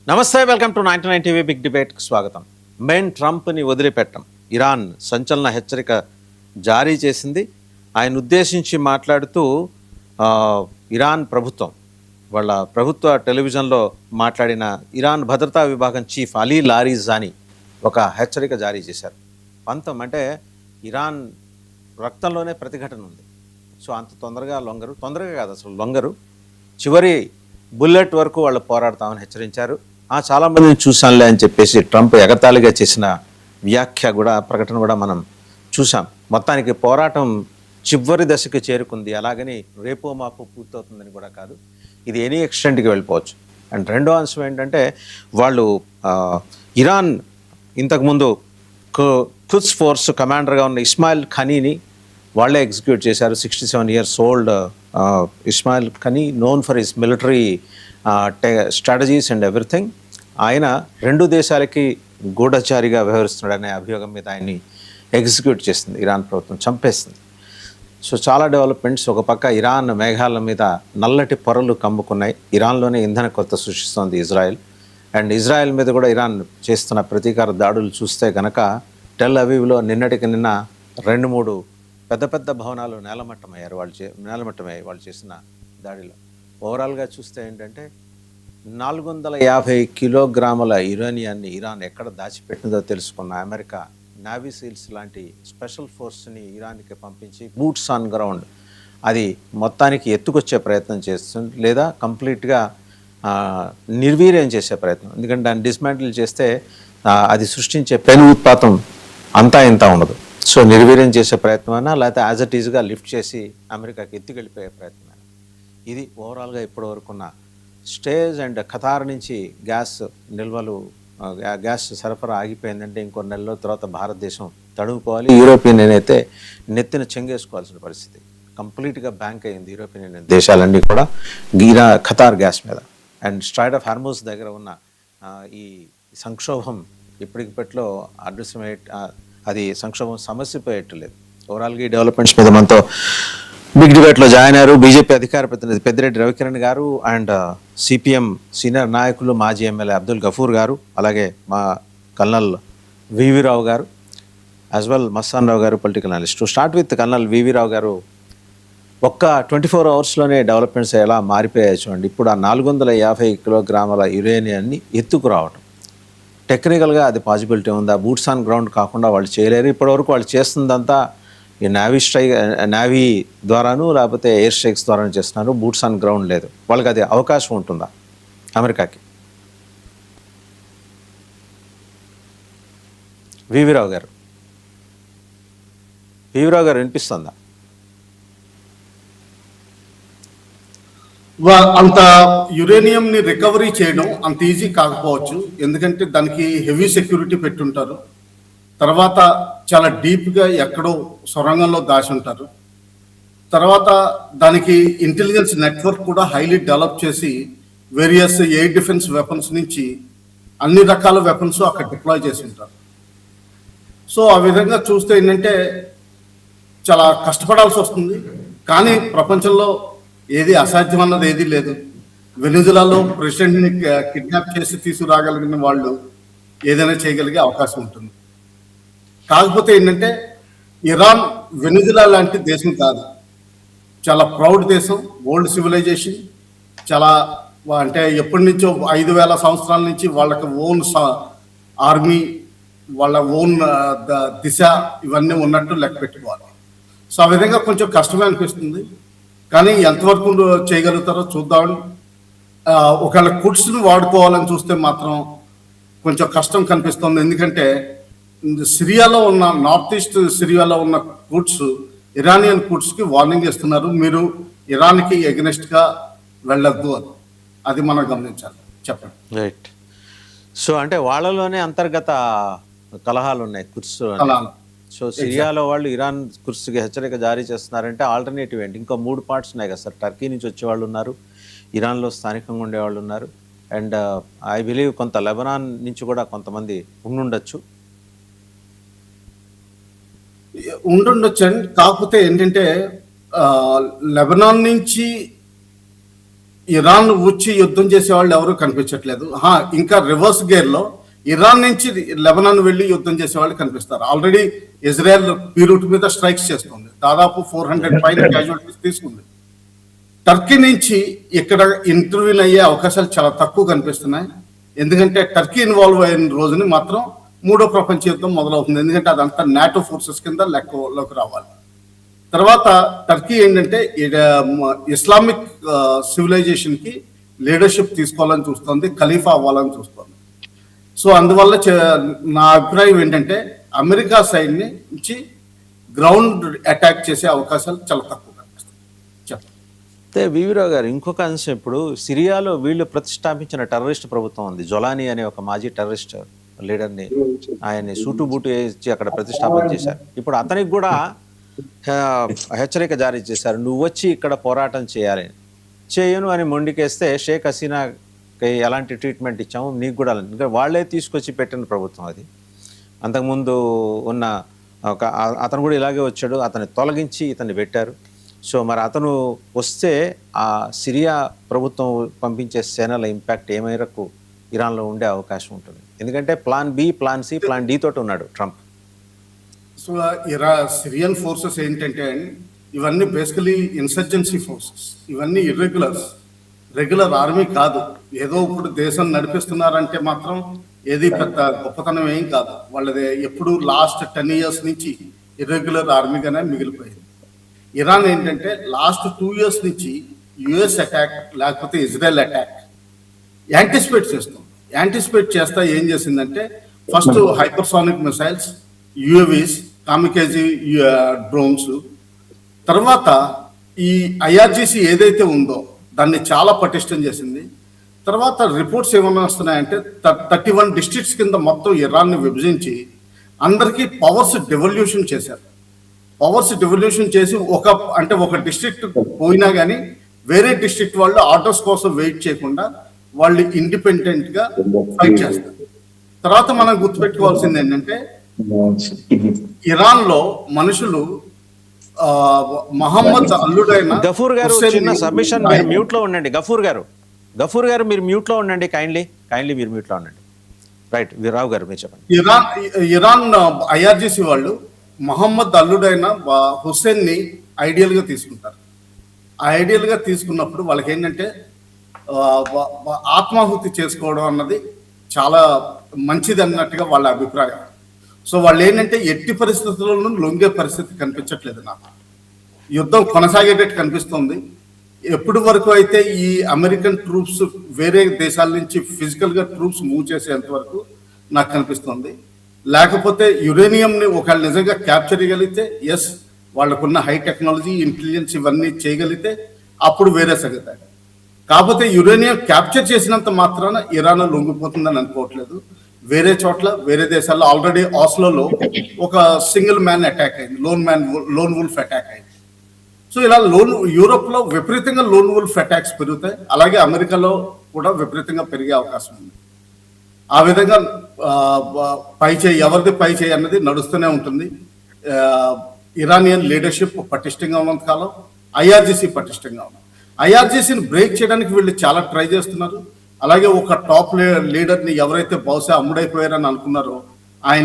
నమస్తే, welcome to 99 TV big డిబేట్కి స్వాగతం. Main ట్రంప్ని వదిలిపెట్టం, Iran సంచలన హెచ్చరిక జారీ చేసింది. ఆయన ఉద్దేశించి మాట్లాడుతూ ఇరాన్ ప్రభుత్వం వాళ్ళ ప్రభుత్వ టెలివిజన్లో మాట్లాడిన ఇరాన్ భద్రతా విభాగం చీఫ్ అలీ లారిజానీ ఒక హెచ్చరిక జారీ చేశారు. పంతం అంటే ఇరాన్ రక్తంలోనే ప్రతిఘటన ఉంది. సో అంత తొందరగా కాదు అసలు లొంగరు, చివరి బుల్లెట్ వరకు వాళ్ళు పోరాడతామని హెచ్చరించారు. చాలామందిని చూసాంలే అని చెప్పేసి ట్రంప్ ఎగతాళిగా చేసిన ప్రకటన కూడా మనం చూసాం. మొత్తానికి పోరాటం చివరి దశకి చేరుకుంది. అలాగని రేపో మాపో పూర్తవుతుందని కూడా కాదు, ఇది ఎనీ ఎక్స్టెంట్కి వెళ్ళిపోవచ్చు. అండ్ రెండో అంశం ఏంటంటే, వాళ్ళు ఇరాన్ ఇంతకుముందు ఖుద్స్ ఫోర్స్ కమాండర్గా ఉన్న ఇస్మాయిల్ ఖనీని వాళ్ళే ఎగ్జిక్యూట్ చేశారు. 67 years old Ismail Qaani, known for his military strategies and everything. ఆయన రెండు దేశాలకి గూఢచారిగా వ్యవహరిస్తున్నాడనే అభియోగం మీద ఆయన్ని ఎగ్జిక్యూట్ చేసింది ఇరాన్ ప్రభుత్వం, చంపేసింది. సో చాలా డెవలప్మెంట్స్. ఒక పక్క ఇరాన్ మేఘాల మీద నల్లటి పొరలు కమ్ముకున్నాయి. ఇరాన్లోనే ఇంధన కొరత సృష్టిస్తోంది ఇజ్రాయెల్. అండ్ ఇజ్రాయెల్ మీద కూడా ఇరాన్ చేస్తున్న ప్రతీకార దాడులు చూస్తే కనుక టెల్ అవీవ్లో నిన్నటికి నిన్న 2-3 పెద్ద భవనాలు నేలమట్టమయ్యారు వాళ్ళు చేసిన దాడిలో. ఓవరాల్గా చూస్తే ఏంటంటే 450 కిలోగ్రాముల యురేనియాన్ని ఇరాన్ ఎక్కడ దాచిపెట్టిందో తెలుసుకున్న అమెరికా నావీ సీల్స్ లాంటి స్పెషల్ ఫోర్స్ని ఇరాన్కి పంపించి బూట్స్ ఆన్ గ్రౌండ్ అది మొత్తానికి ఎత్తుకొచ్చే ప్రయత్నం చేస్తుంది, లేదా కంప్లీట్గా నిర్వీర్యం చేసే ప్రయత్నం. ఎందుకంటే దాన్ని డిస్మాంటిల్ చేస్తే అది సృష్టించే పెను ఉత్పాతం అంతా ఇంత ఉండదు. సో నిర్వీర్యం చేసే ప్రయత్నమైనా, లేకపోతే యాజ్ ఇట్ ఈజ్గా లిఫ్ట్ చేసి అమెరికాకి ఎత్తుకెళ్ళిపోయే ప్రయత్నమైనా. ఇది ఓవరాల్గా ఇప్పటివరకు ఉన్న స్టేజ్. అండ్ ఖతార్ నుంచి గ్యాస్ సరఫరా ఆగిపోయిందంటే ఇంకో నెలలో తర్వాత భారతదేశం తడుముకోవాలి. యూరోపియన్ యూనియన్ అయితే నెత్తిన చెంగేసుకోవాల్సిన పరిస్థితి. కంప్లీట్గా బ్యాంక్ అయింది యూరోపియన్ యూనియన్ దేశాలన్నీ కూడా ఖతార్ గ్యాస్ మీద. అండ్ స్ట్రైట్ ఆఫ్ హార్మోస్ దగ్గర ఉన్న ఈ సంక్షోభం ఇప్పటికిప్పట్లో అది సంక్షోభం సమస్యపోయేట్లేదు. ఓవరాల్గా ఈ డెవలప్మెంట్స్ మీద మనతో బిగ్ డిబేట్లో జాయిన్ అయ్యారు బీజేపీ అధికార ప్రతినిధి పెద్దిరెడ్డి రవికిరణ్ గారు, అండ్ సిపిఎం సీనియర్ నాయకులు మాజీ ఎమ్మెల్యే అబ్దుల్ గఫూర్ గారు, అలాగే మా కల్నల్ వివి రావు గారు, as well Mastan Rao garu, political analyst. Start with colonel VV Rao garu. ఒక్క 24 అవర్స్లోనే డెవలప్మెంట్స్ ఎలా మారిపోయాయి చూడండి. ఇప్పుడు ఆ 450 కిలోగ్రాముల యురేనియాన్ని ఎత్తుకురావడం టెక్నికల్గా అది పాసిబిలిటీ ఉందా? బూట్స్ ఆన్ గ్రౌండ్ కాకుండా వాళ్ళు చేయలేరు. ఇప్పటివరకు వాళ్ళు చేస్తుందంతా ఈ నావీ ద్వారాను లేకపోతే ఎయిర్ స్ట్రైక్స్ ద్వారాను చేస్తున్నారు. బూట్స్ ఆన్ గ్రౌండ్ లేదు. వాళ్ళకి అది అవకాశం ఉంటుందా అమెరికాకి? వివిరావు గారు వినిపిస్తుందా? అంత యురేనియం ని రికవరీ చేయడం అంత ఈజీ కాకపోవచ్చు, ఎందుకంటే దానికి హెవీ సెక్యూరిటీ పెట్టుంటారు. తర్వాత చాలా డీప్గా ఎక్కడో సొరంగంలో దాచి ఉంటారు. తర్వాత దానికి ఇంటెలిజెన్స్ నెట్వర్క్ కూడా హైలీ డెవలప్ చేసి వేరియస్ ఎయిర్ డిఫెన్స్ వెపన్స్ నుంచి అన్ని రకాల వెపన్స్ అక్కడ డిప్లాయ్ చేసి ఉంటారు. సో ఆ విధంగా చూస్తే ఏంటంటే చాలా కష్టపడాల్సి వస్తుంది. కానీ ప్రపంచంలో ఏది అసాధ్యం అన్నది ఏదీ లేదు. వెనిజులాలో ప్రెసిడెంట్ని కిడ్నాప్ చేసి తీసుకురాగలిగిన వాళ్ళు ఏదైనా చేయగలిగే అవకాశం ఉంటుంది. కాకపోతే ఏంటంటే ఇరాన్ వెనిజులా లాంటి దేశం కాదు, చాలా ప్రౌడ్ దేశం, ఓల్డ్ సివిలైజేషన్. చాలా అంటే ఎప్పటి నుంచో 5000 సంవత్సరాల నుంచి వాళ్ళకి ఓన్ ఆర్మీ, వాళ్ళ ఓన్ దిశ ఇవన్నీ ఉన్నట్టు లెక్క పెట్టుకోవాలి. సో ఆ విధంగా కొంచెం కష్టమే అనిపిస్తుంది. కానీ ఎంతవరకు చేయగలుగుతారో చూద్దామని. ఒకవేళ కుడ్స్ని వాడుకోవాలని చూస్తే మాత్రం కొంచెం కష్టం కనిపిస్తుంది. ఎందుకంటే సిరియాలో ఉన్న నార్త్ ఈస్ట్ సిరియాలో ఉన్న కుడ్స్ ఇరానియన్ కుడ్స్కి వార్నింగ్ ఇస్తున్నారు, మీరు ఇరాన్కి ఎగనెస్ట్గా వెళ్ళొద్దు అని. అది మనం గమనించాలి. చెప్పండి. రైట్. సో అంటే వాళ్ళలోనే అంతర్గత కలహాలు ఉన్నాయి కుడ్స్. సో సిరియాలో వాళ్ళు ఇరాన్ కుర్స్కి హెచ్చరిక జారీ చేస్తున్నారంటే ఆల్టర్నేటివ్ ఏంటి? ఇంకా 3 పార్ట్స్ ఉన్నాయి కదా సార్. టర్కీ నుంచి వచ్చేవాళ్ళు ఉన్నారు, ఇరాన్లో స్థానికంగా ఉండేవాళ్ళు ఉన్నారు, అండ్ ఐ బిలీవ్ కొంత లెబనాన్ నుంచి కూడా కొంతమంది ఉండుండొచ్చు. కాకపోతే ఏంటంటే లెబనాన్ నుంచి ఇరాన్ వచ్చి యుద్ధం చేసే వాళ్ళు ఎవరు కనిపించట్లేదు. ఇంకా రివర్స్ గేర్ లో ఇరాన్ నుంచి లెబనాన్ వెళ్ళి యుద్ధం చేసే వాళ్ళు కనిపిస్తారు. ఆల్రెడీ ఇజ్రాయెల్ బీరూట్ మీద స్ట్రైక్స్ చేస్తుంది, దాదాపు 400 పైన క్యాజువాలిటీస్ తీసుకుంది. టర్కీ నుంచి ఇక్కడ ఇంటర్వ్యూలు అయ్యే అవకాశాలు చాలా తక్కువ కనిపిస్తున్నాయి. ఎందుకంటే టర్కీ ఇన్వాల్వ్ అయిన రోజుని మాత్రం మూడో ప్రపంచ యుద్ధం మొదలవుతుంది. ఎందుకంటే అదంతా నాటో ఫోర్సెస్ కింద లెక్కలోకి రావాలి. తర్వాత టర్కీ ఏంటంటే ఇస్లామిక్ సివిలైజేషన్ కి లీడర్షిప్ తీసుకోవాలని చూస్తుంది, ఖలీఫా అవ్వాలని చూస్తుంది. సో అందువల్ల నా అభిప్రాయం ఏంటంటే అమెరికా సైడ్ నుంచి గ్రౌండ్ అటాక్ చేసే అవకాశాలు చాలా తక్కువ కనిపిస్తాయి. అయితే వివిరావు గారు, ఇంకొక అంశం, ఇప్పుడు సిరియాలో వీళ్ళు ప్రతిష్టాపించిన టెర్రరిస్ట్ ప్రభుత్వం ఉంది. జొలానీ అనే ఒక మాజీ టెర్రరిస్ట్ లీడర్ని ఆయన్ని సూటు బూటు వేసి అక్కడ ప్రతిష్టాపన చేశారు. ఇప్పుడు అతనికి కూడా హెచ్చరిక జారీ చేశారు, నువ్వు వచ్చి ఇక్కడ పోరాటం చేయాలని. చేయను అని మొండికేస్తే షేక్ హసీనాకి ఎలాంటి ట్రీట్మెంట్ ఇచ్చాము, నీకు కూడా ఇంకా వాళ్ళే తీసుకొచ్చి పెట్టిన ప్రభుత్వం అది. అంతకుముందు ఉన్న అతను కూడా ఇలాగే వచ్చాడు, అతన్ని తొలగించి ఇతన్ని పెట్టారు. సో మరి అతను వస్తే ఆ సిరియా ప్రభుత్వం పంపించే సేనల ఇంపాక్ట్ ఏ మేరకు ఇరాన్లో ఉండే అవకాశం ఉంటుంది? ఎందుకంటే plan B, plan C, plan D తోటి ఉన్నాడు ట్రంప్. సో సిరియన్ ఫోర్సెస్ ఏంటంటే ఇవన్నీ బేసికలీ ఇన్సర్జెన్సీ ఫోర్సెస్, ఇవన్నీ ఇర్రెగ్యులర్స్, రెగ్యులర్ ఆర్మీ కాదు. ఏదో ఇప్పుడు దేశం నడిపిస్తున్నారంటే మాత్రం ఏది పెద్ద గొప్పతనం ఏం కాదు. వాళ్ళది ఎప్పుడు లాస్ట్ 10 years నుంచి ఇర్రెగ్యులర్ ఆర్మీగానే మిగిలిపోయింది. ఇరాన్ ఏంటంటే లాస్ట్ 2 years నుంచి యుఎస్ అటాక్ లేకపోతే ఇజ్రాయెల్ అటాక్ యాంటిసిపేట్ చేస్తుంది. యాంటిసిపేట్ చేస్తా ఏం చేసిందంటే ఫస్ట్ హైపర్సానిక్ మిసైల్స్, యుఏవీస్, కామికేజీ డ్రోన్స్, తర్వాత ఈ ఐఆర్జీసీ ఏదైతే ఉందో దాన్ని చాలా పటిష్టం చేసింది. తర్వాత రిపోర్ట్స్ ఏమన్నా వస్తున్నాయంటే 31 డిస్ట్రిక్ట్స్ కింద మొత్తం ఇరాన్ని విభజించి అందరికీ పవర్స్ డెవల్యూషన్ చేశారు. పవర్స్ డెవల్యూషన్ చేసి ఒక డిస్ట్రిక్ట్ పోయినా కానీ వేరే డిస్ట్రిక్ట్ వాళ్ళు ఆర్డర్స్ కోసం వెయిట్ చేయకుండా వాళ్ళు ఇండిపెండెంట్ గా ఫైట్ చేస్తారు. తర్వాత మనం గుర్తుపెట్టుకోవాల్సింది ఏంటంటే ఇరాన్ లో మనుషులు మహమ్మద్ అల్లుడైన గఫూర్ గారు చిన్న సబ్మిషన్, మీరు మ్యూట్ లో ఉండండి. గఫూర్ గారు మీరు మ్యూట్ లో ఉండండి. కైండ్లీ మీరు మ్యూట్ లో ఉండండి. రైట్, వీరావు గారు మీరు చెప్పండి. ఇరాన్ ఐఆర్జీసీ వాళ్ళు మహమ్మద్ అల్లుడైన హుస్సేన్ ని ఐడియల్ గా తీసుకుంటారు. ఆ ఐడియల్ గా తీసుకున్నప్పుడు వాళ్ళకి ఏంటంటే ఆత్మాహుతి చేసుకోవడం అన్నది చాలా మంచిది అన్నట్టుగా వాళ్ళ అభిప్రాయం. సో వాళ్ళు ఏంటంటే ఎట్టి పరిస్థితుల్లోనూ లొంగే పరిస్థితి కనిపించట్లేదు. నాకు యుద్ధం కొనసాగేటట్టు కనిపిస్తుంది. ఎప్పటి వరకు అయితే ఈ అమెరికన్ ట్రూప్స్ వేరే దేశాల నుంచి ఫిజికల్ గా ట్రూప్స్ మూవ్ చేసేంత వరకు నాకు కనిపిస్తుంది. లేకపోతే యురేనియంని ఒకవేళ నిజంగా క్యాప్చర్ చేయగలిగితే, ఎస్ వాళ్ళకున్న హై టెక్నాలజీ, ఇంటెలిజెన్స్ ఇవన్నీ చేయగలిగితే అప్పుడు వేరే సంగతి. కాకపోతే యురేనియం క్యాప్చర్ చేసినంత మాత్రాన ఇరాన్ లొంగిపోతుందని అనుకోవట్లేదు. వేరే చోట్ల వేరే దేశాల్లో ఆల్రెడీ ఆస్లోలో ఒక సింగిల్ మ్యాన్ అటాక్ అయింది, లోన్ వుల్ఫ్ అటాక్ అయింది. సో ఇలా యూరోప్ లో విపరీతంగా లోన్ వుల్ఫ్ అటాక్స్ పెరుగుతాయి. అలాగే అమెరికాలో కూడా విపరీతంగా పెరిగే అవకాశం ఉంది. ఆ విధంగా ఎవరిది పై చేయి అన్నది నడుస్తూనే ఉంటుంది. ఇరానియన్ లీడర్షిప్ పటిష్టంగా ఉన్నంత కాలం ఐఆర్జీసీ పటిష్టంగా ఉంది. ఐఆర్జీసీని బ్రేక్ చేయడానికి వీళ్ళు చాలా ట్రై చేస్తున్నారు. అలాగే ఒక టాప్ లీడర్ని ఎవరైతే బహుశా అమ్ముడైపోయారని అనుకున్నారో